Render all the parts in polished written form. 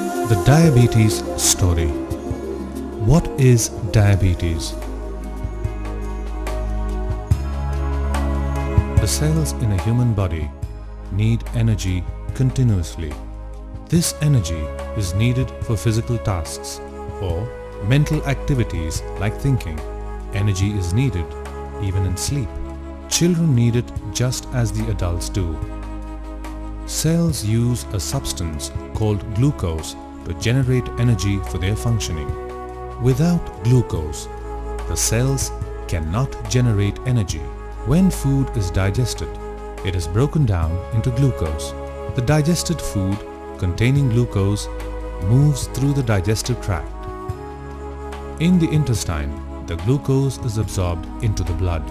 The diabetes story. What is diabetes? The cells in a human body need energy continuously. This energy is needed for physical tasks or mental activities like thinking. Energy is needed even in sleep. Children need it just as the adults do. Cells use a substance called glucose to generate energy for their functioning. Without glucose, the cells cannot generate energy. When food is digested, it is broken down into glucose. The digested food containing glucose moves through the digestive tract. In the intestine, the glucose is absorbed into the blood.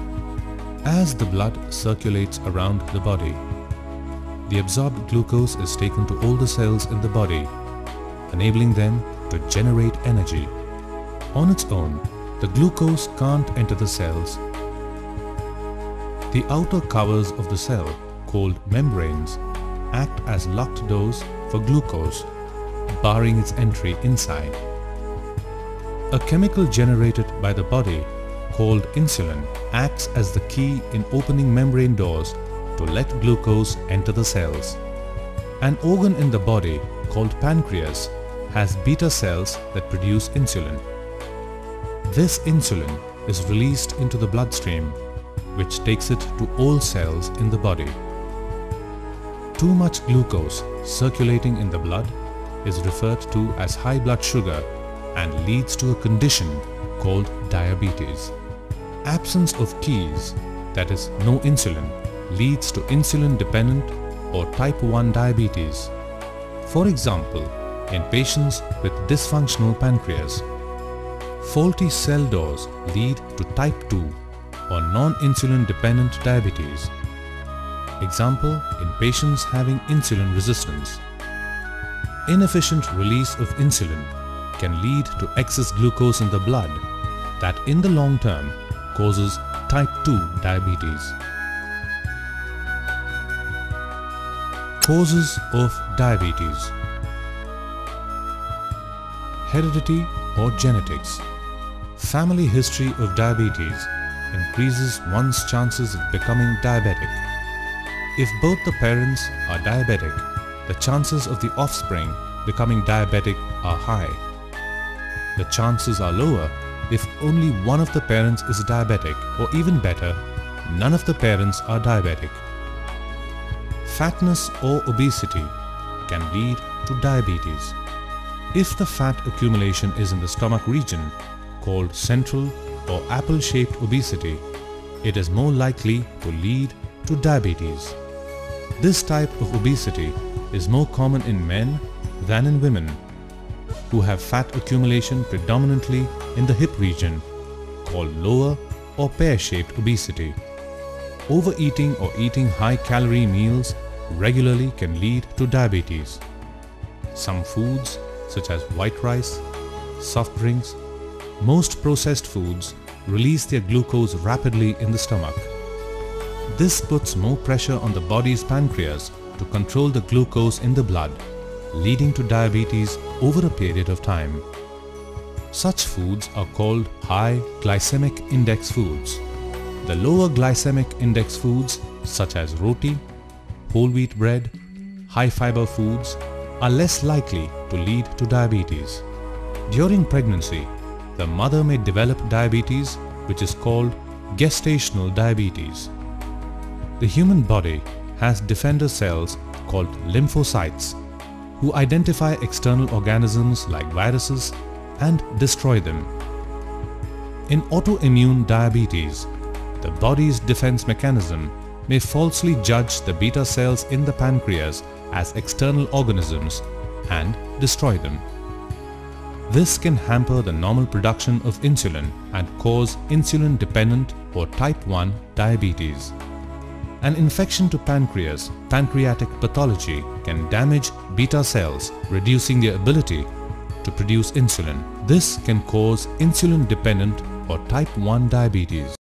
As the blood circulates around the body, the absorbed glucose is taken to all the cells in the body, enabling them to generate energy. On its own, the glucose can't enter the cells. The outer covers of the cell, called membranes, act as locked doors for glucose, barring its entry inside. A chemical generated by the body, called insulin, acts as the key in opening membrane doors to let glucose enter the cells. An organ in the body, called pancreas, has beta cells that produce insulin. This insulin is released into the bloodstream, which takes it to all cells in the body. Too much glucose circulating in the blood is referred to as high blood sugar and leads to a condition called diabetes. Absence of keys, that is no insulin, leads to insulin-dependent or type 1 diabetes. For example, in patients with dysfunctional pancreas, faulty cell doors lead to type 2 or non-insulin dependent diabetes. Example, in patients having insulin resistance. Inefficient release of insulin can lead to excess glucose in the blood that in the long term causes type 2 diabetes. Causes of diabetes. Heredity or genetics. Family history of diabetes increases one's chances of becoming diabetic. If both the parents are diabetic, the chances of the offspring becoming diabetic are high. The chances are lower if only one of the parents is diabetic, or even better, none of the parents are diabetic. Fatness or obesity can lead to diabetes. If the fat accumulation is in the stomach region, called central or apple-shaped obesity, it is more likely to lead to diabetes. This type of obesity is more common in men than in women, who have fat accumulation predominantly in the hip region, called lower or pear-shaped obesity. Overeating or eating high-calorie meals regularly can lead to diabetes. Some foods, such as white rice, soft drinks, most processed foods release their glucose rapidly in the stomach. This puts more pressure on the body's pancreas to control the glucose in the blood, leading to diabetes over a period of time. Such foods are called high glycemic index foods. The lower glycemic index foods, such as roti, whole wheat bread, high fiber foods, are less likely to lead to diabetes. During pregnancy, the mother may develop diabetes, which is called gestational diabetes. The human body has defender cells called lymphocytes, who identify external organisms like viruses and destroy them. In autoimmune diabetes, the body's defense mechanism may falsely judge the beta cells in the pancreas as external organisms and destroy them. This can hamper the normal production of insulin and cause insulin-dependent or type 1 diabetes. An infection to pancreas, pancreatic pathology, can damage beta cells, reducing their ability to produce insulin. This can cause insulin-dependent or type 1 diabetes.